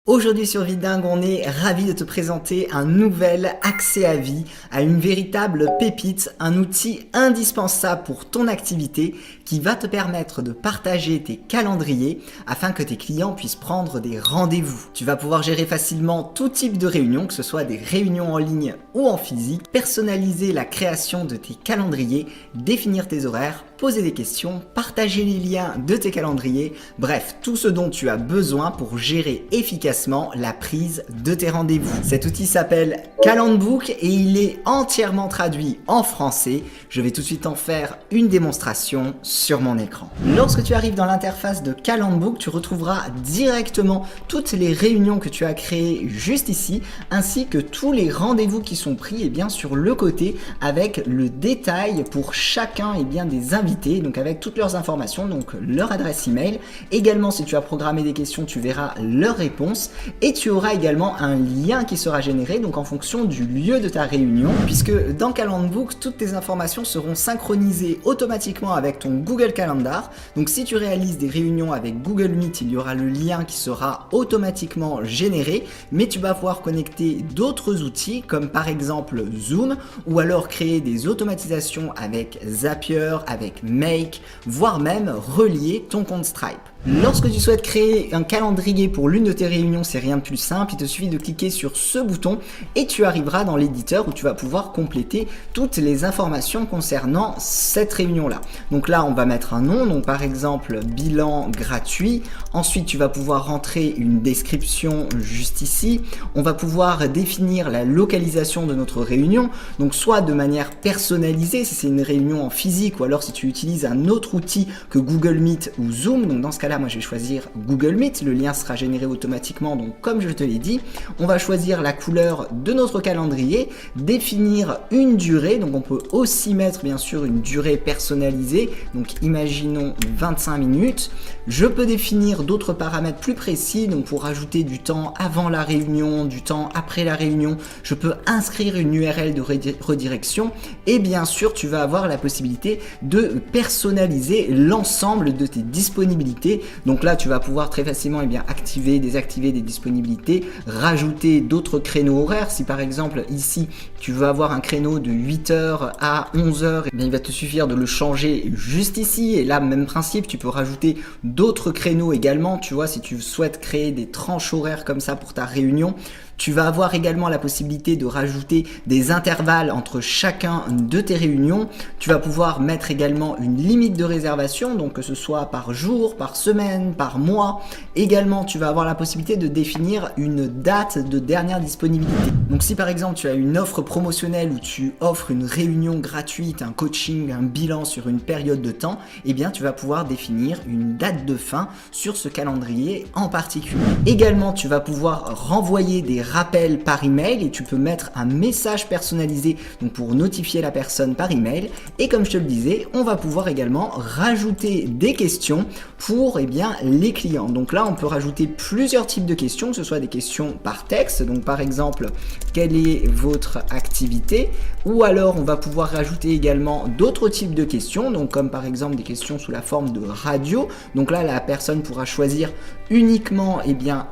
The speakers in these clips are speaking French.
Aujourd'hui sur Vidingue, on est ravi de te présenter un nouvel accès à vie, à une véritable pépite, un outil indispensable pour ton activité qui va te permettre de partager tes calendriers afin que tes clients puissent prendre des rendez-vous. Tu vas pouvoir gérer facilement tout type de réunions, que ce soit des réunions en ligne ou en physique, personnaliser la création de tes calendriers, définir tes horaires, poser des questions, partager les liens de tes calendriers, bref, tout ce dont tu as besoin pour gérer efficacement la prise de tes rendez-vous. Cet outil s'appelle Calendbook et il est entièrement traduit en français. Je vais tout de suite en faire une démonstration sur mon écran. Lorsque tu arrives dans l'interface de Calendbook, tu retrouveras directement toutes les réunions que tu as créées juste ici, ainsi que tous les rendez-vous qui sont pris sur le côté avec le détail pour chacun des invités, donc avec toutes leurs informations, donc leur adresse email. Également, si tu as programmé des questions, tu verras leurs réponses et tu auras également un lien qui sera généré donc en fonction du lieu de ta réunion, puisque dans Calendbook, toutes tes informations seront synchronisées automatiquement avec ton Google Calendar. Donc si tu réalises des réunions avec Google Meet, il y aura le lien qui sera automatiquement généré, mais tu vas pouvoir connecter d'autres outils comme par exemple Zoom ou alors créer des automatisations avec Zapier, avec Make, voire même relier ton compte Stripe. Lorsque tu souhaites créer un calendrier pour l'une de tes réunions, c'est rien de plus simple, il te suffit de cliquer sur ce bouton et tu arriveras dans l'éditeur où tu vas pouvoir compléter toutes les informations concernant cette réunion-là. Donc là, on va mettre un nom, donc par exemple bilan gratuit. Ensuite, tu vas pouvoir rentrer une description juste ici. On va pouvoir définir la localisation de notre réunion, donc soit de manière personnalisée si c'est une réunion en physique ou alors si tu utilises un autre outil que Google Meet ou Zoom. Donc dans ce cas-là, moi je vais choisir Google Meet, le lien sera généré automatiquement, donc comme je te l'ai dit, on va choisir la couleur de notre calendrier, définir une durée, donc on peut aussi mettre bien sûr une durée personnalisée, donc imaginons 25 minutes. Je peux définir d'autres paramètres plus précis, donc pour ajouter du temps avant la réunion, du temps après la réunion, je peux inscrire une URL de redirection et bien sûr tu vas avoir la possibilité de personnaliser l'ensemble de tes disponibilités. Donc là, tu vas pouvoir très facilement activer, désactiver des disponibilités, rajouter d'autres créneaux horaires. Si par exemple ici, tu veux avoir un créneau de 8h à 11h, il va te suffire de le changer juste ici. Et là, même principe, tu peux rajouter d'autres créneaux également. Tu vois, si tu souhaites créer des tranches horaires comme ça pour ta réunion, tu vas avoir également la possibilité de rajouter des intervalles entre chacun de tes réunions. Tu vas pouvoir mettre également une limite de réservation, donc que ce soit par jour, par semaine, par mois. Également, tu vas avoir la possibilité de définir une date de dernière disponibilité. Donc si par exemple tu as une offre promotionnelle où tu offres une réunion gratuite, un coaching, un bilan sur une période de temps, tu vas pouvoir définir une date de fin sur ce calendrier en particulier. Également, tu vas pouvoir renvoyer des rappel par email et tu peux mettre un message personnalisé donc pour notifier la personne par email. Et comme je te le disais, on va pouvoir également rajouter des questions pour les clients. Donc là, on peut rajouter plusieurs types de questions, que ce soit des questions par texte, donc par exemple, quelle est votre activité? Ou alors, on va pouvoir rajouter également d'autres types de questions, donc comme par exemple des questions sous la forme de radio. Donc là, la personne pourra choisir uniquement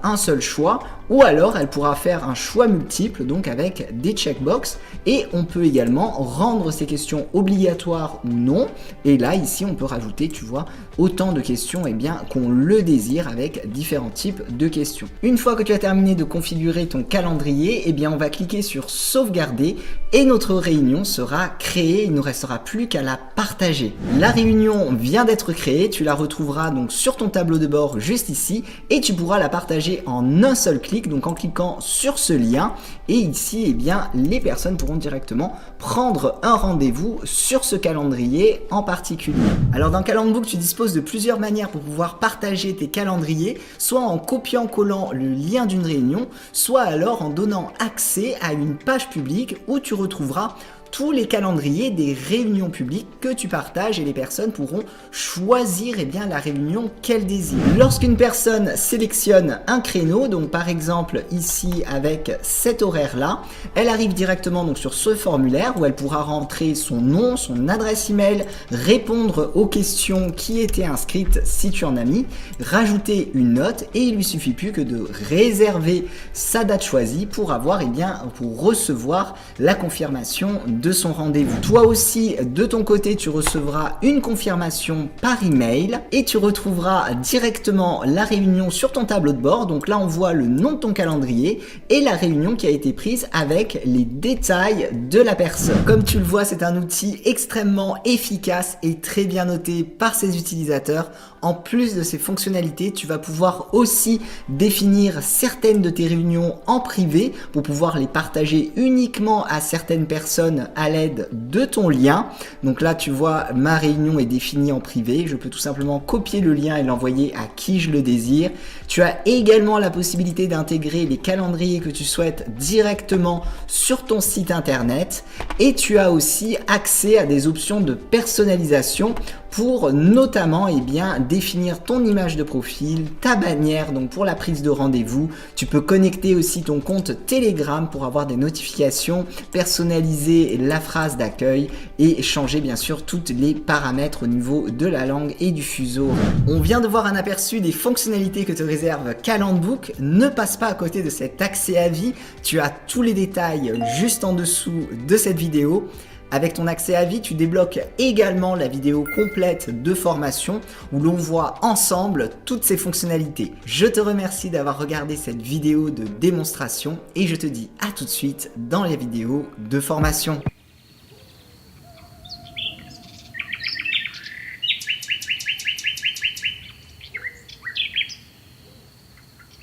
un seul choix, ou alors elle pourra faire un choix multiple, donc avec des checkbox, et on peut également rendre ces questions obligatoires ou non. Et là, ici, on peut rajouter, tu vois, autant de questions qu'on le désire avec différents types de questions. Une fois que tu as terminé de configurer ton calendrier, on va cliquer sur sauvegarder et notre réunion sera créée. Il ne nous restera plus qu'à la partager. La réunion vient d'être créée, tu la retrouveras donc sur ton tableau de bord juste ici et tu pourras la partager en un seul clic, donc en cliquant sur ce lien. Et ici, les personnes pourront directement prendre un rendez-vous sur ce calendrier en particulier. Alors dans Calendbook, tu disposes de plusieurs manières pour pouvoir partager tes calendriers, soit en copiant-collant le lien d'une réunion, soit alors en donnant accès à une page publique où tu retrouveras tous les calendriers des réunions publiques que tu partages et les personnes pourront choisir bien la réunion qu'elles désirent. Lorsqu'une personne sélectionne un créneau, donc par exemple ici avec cet horaire-là, elle arrive directement donc sur ce formulaire où elle pourra rentrer son nom, son adresse email, répondre aux questions qui étaient inscrites si tu en as mis, rajouter une note et il lui suffit plus que de réserver sa date choisie pour avoir pour recevoir la confirmation de son rendez-vous. Toi aussi, de ton côté, tu recevras une confirmation par email et tu retrouveras directement la réunion sur ton tableau de bord. Donc là, on voit le nom de ton calendrier et la réunion qui a été prise avec les détails de la personne. Comme tu le vois, c'est un outil extrêmement efficace et très bien noté par ses utilisateurs. En plus de ces fonctionnalités, tu vas pouvoir aussi définir certaines de tes réunions en privé pour pouvoir les partager uniquement à certaines personnes à l'aide de ton lien. Donc là, tu vois, ma réunion est définie en privé. Je peux tout simplement copier le lien et l'envoyer à qui je le désire. Tu as également la possibilité d'intégrer les calendriers que tu souhaites directement sur ton site internet et tu as aussi accès à des options de personnalisation pour notamment définir ton image de profil, ta bannière donc pour la prise de rendez-vous. Tu peux connecter aussi ton compte Telegram pour avoir des notifications, personnaliser la phrase d'accueil et changer bien sûr tous les paramètres au niveau de la langue et du fuseau. On vient de voir un aperçu des fonctionnalités que te réserve Calendbook. Ne passe pas à côté de cet accès à vie. Tu as tous les détails juste en dessous de cette vidéo. Avec ton accès à vie, tu débloques également la vidéo complète de formation où l'on voit ensemble toutes ces fonctionnalités. Je te remercie d'avoir regardé cette vidéo de démonstration et je te dis à tout de suite dans les vidéos de formation.